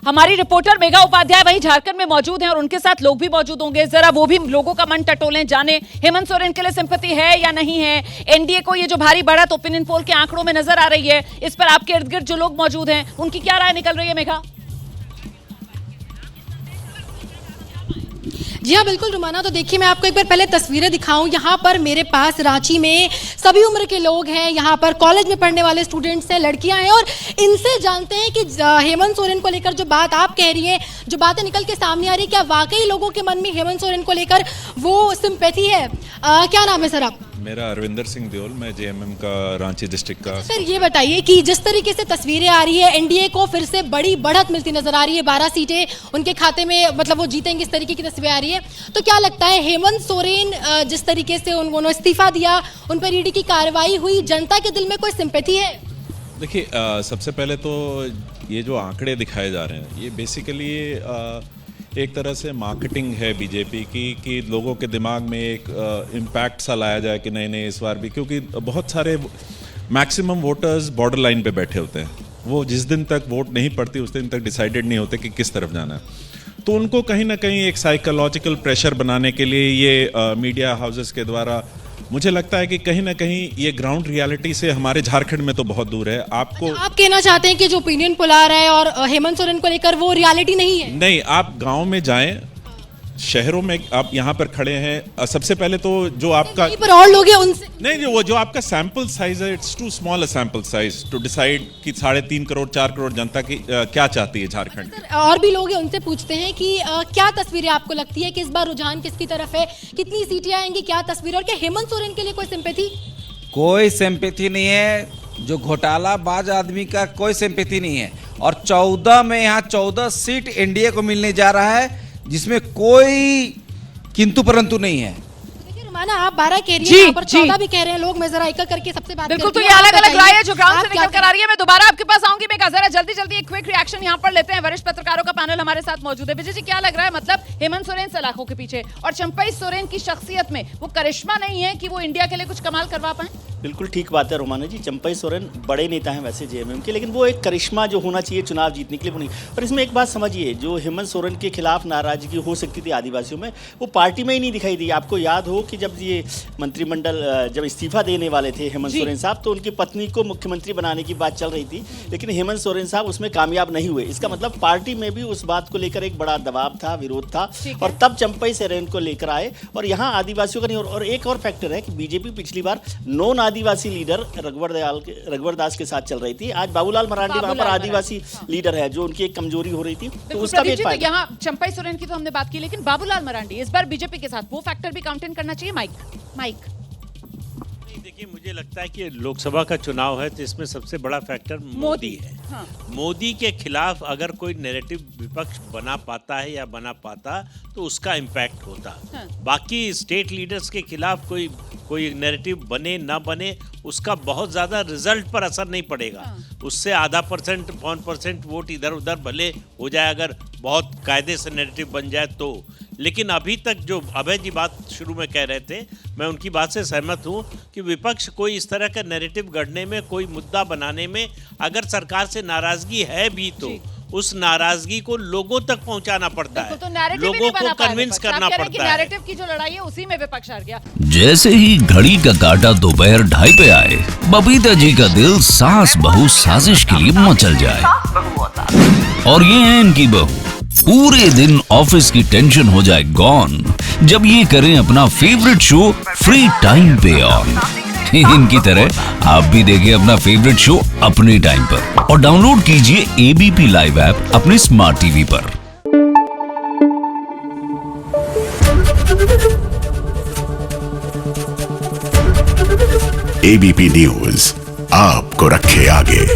हमारी रिपोर्टर मेघा उपाध्याय वहीं झारखंड में मौजूद हैं और उनके साथ लोग भी मौजूद होंगे। जरा वो भी लोगों का मन टटोलें, जाने हेमंत सोरेन के लिए सिंपैथी है या नहीं है। एनडीए को ये जो भारी बढ़त ओपिनियन पोल के आंकड़ों में नजर आ रही है, इस पर आपके इर्द गिर्द जो लोग मौजूद हैं उनकी क्या राय निकल रही है मेघा? जी हाँ बिल्कुल रुमाना, तो देखिए मैं आपको एक बार पहले तस्वीरें दिखाऊं। यहाँ पर मेरे पास रांची में सभी उम्र के लोग हैं, यहाँ पर कॉलेज में पढ़ने वाले स्टूडेंट्स हैं, लड़कियां हैं, और इनसे जानते हैं कि हेमंत सोरेन को लेकर जो बात आप कह रही हैं, जो बातें निकल के सामने आ रही है, क्या वाकई लोगों के मन में हेमंत सोरेन को लेकर वो सिंपैथी है? क्या नाम है सर आप? मेरा अरविंदर सिंह देओल, मैं जेएमएम का रांची डिस्ट्रिक्ट का। सर ये बताइए कि जिस तरीके से तस्वीरें आ रही है, एनडीए को फिर से बड़ी बढ़त मिलती नजर आ रही है, 12 सीटें उनके खाते में, मतलब वो जीतेंगे, इस तरीके की तस्वीरें आ रही है, तो क्या लगता है हेमंत सोरेन जिस तरीके से उन्होंने इस्तीफा दिया, उन पर ईडी की कार्रवाई हुई, जनता के दिल में कोई सिंपैथी है? देखिए, सबसे पहले तो ये जो आंकड़े दिखाए जा रहे हैं, ये बेसिकली एक तरह से मार्केटिंग है बीजेपी की, कि लोगों के दिमाग में एक इम्पैक्ट सा लाया जाए कि नहीं नहीं इस बार भी, क्योंकि बहुत सारे मैक्सिमम वोटर्स बॉर्डर लाइन पे बैठे होते हैं। वो जिस दिन तक वोट नहीं पड़ती उस दिन तक डिसाइडेड नहीं होते कि किस तरफ जाना है। तो उनको कहीं ना कहीं एक साइकोलॉजिकल प्रेशर बनाने के लिए ये मीडिया हाउसेस के द्वारा, मुझे लगता है कि कहीं ना कहीं ये ग्राउंड रियलिटी से हमारे झारखंड में तो बहुत दूर है। आप कहना चाहते हैं कि जो ओपिनियन पोल आ रहा है और हेमंत सोरेन को लेकर वो रियलिटी नहीं है? नहीं, आप गांव में जाएं, शहरों में आप यहाँ पर खड़े हैं, सबसे पहले तो जो आपका पर और लोग हैं उनसे नहीं, वो जो आपका सैंपल साइज है, it's too small a sample size to decide कि 3.5 करोड़ 4 करोड़ जनता की क्या चाहती है झारखंड। और भी लोग हैं, उनसे पूछते हैं कि क्या तस्वीरें आपको लगती है कि इस बार रुझान किसकी तरफ है, कितनी सीटें आएंगी, क्या तस्वीर, और क्या हेमंत सोरेन के लिए कोई सिंपैथी? कोई सिंपैथी नहीं है, जो घोटाला बाज आदमी का कोई सिंपैथी नहीं है। और 14 में यहाँ 14 सीट एनडीए को मिलने जा रहा है, जिसमें कोई किंतु परंतु नहीं है। रुमाना, आप 12 कह रही हैं, यहाँ पर 14 भी कह रहे हैं लोग। मैं जरा एक करके सबसे बात बिल्कुल, तो ये अलग अलग राय है जो ग्राउंड से निकल कर आ रही है। मैं दोबारा आपके पास आऊंगी। मैं जरा जल्दी एक क्विक रिएक्शन यहाँ पर लेते हैं। वरिष्ठ पत्रकारों का पैनल हमारे साथ मौजूद है। विजय जी, क्या लग रहा है, मतलब हेमंत सोरेन सलाखों के पीछे और चंपई सोरेन की शख्सियत में वो करिश्मा नहीं है कि वो इंडिया के लिए कुछ कमाल करवा पाए? बिल्कुल ठीक बात है रोमाना जी। चंपई सोरेन बड़े नेता हैं वैसे जेएमएम के, लेकिन वो एक करिश्मा जो होना चाहिए चुनाव जीतने के लिए वो नहीं। और इसमें एक बात समझिए, जो हेमंत सोरेन के खिलाफ नाराजगी हो सकती थी आदिवासियों में, वो पार्टी में ही नहीं दिखाई दी। आपको याद हो कि जब ये मंत्रिमंडल जब इस्तीफा देने वाले थे हेमंत सोरेन साहब, तो उनकी पत्नी को मुख्यमंत्री बनाने की बात चल रही थी, लेकिन हेमंत सोरेन साहब उसमें कामयाब नहीं हुए। इसका मतलब पार्टी में भी उस बात को लेकर एक बड़ा दबाव था, विरोध था, और तब चंपई सोरेन को लेकर आए। और यहाँ आदिवासियों का नहीं। और एक और फैक्टर है कि बीजेपी पिछली बार नॉन आदिवासी लीडर रघुवर दास के साथ चल रही थी। आज बाबूलाल मरांडी वहां पर आदिवासी लीडर है, जो उनकी एक कमजोरी हो रही थी, तो उसका भी तो यहाँ चंपई सोरेन की तो हमने बात की, लेकिन बाबूलाल मरांडी इस बार बीजेपी के साथ, वो फैक्टर भी काउंट करना चाहिए। माइक देखिए, मुझे लगता है कि लोकसभा का चुनाव है, तो इसमें सबसे बड़ा फैक्टर मोदी है। हाँ। मोदी के खिलाफ अगर कोई नैरेटिव विपक्ष बना पाता है या बना पाता, तो उसका इम्पैक्ट होता। हाँ। बाकी स्टेट लीडर्स के खिलाफ कोई नैरेटिव बने ना बने, उसका बहुत ज़्यादा रिजल्ट पर असर नहीं पड़ेगा। हाँ। उससे आधा % 1% वोट इधर उधर भले हो जाए, अगर बहुत कायदे से नैरेटिव बन जाए तो। लेकिन अभी तक जो अभय जी बात शुरू में कह रहे थे, मैं उनकी बात से सहमत हूँ कि विपक्ष कोई इस तरह का नैरेटिव गढ़ने में, कोई मुद्दा बनाने में, अगर सरकार से नाराजगी है भी तो उस नाराजगी को लोगों तक पहुंचाना पड़ता है, तो लोगों को कन्विंस करना पड़ता है। नैरेटिव की जो लड़ाई है उसी में विपक्ष हार गया। जैसे ही घड़ी का काटा दोपहर 2:30 पे आए, बबीता जी का दिल सास बहू साजिश के लिए मचल जाए। और ये है इनकी बहू, पूरे दिन ऑफिस की टेंशन हो जाए गॉन जब ये करें अपना फेवरेट शो फ्री टाइम पे ऑन। इनकी तरह आप भी देखिए अपना फेवरेट शो अपने टाइम पर और डाउनलोड कीजिए एबीपी लाइव ऐप अपने स्मार्ट टीवी पर। एबीपी न्यूज आपको रखे आगे।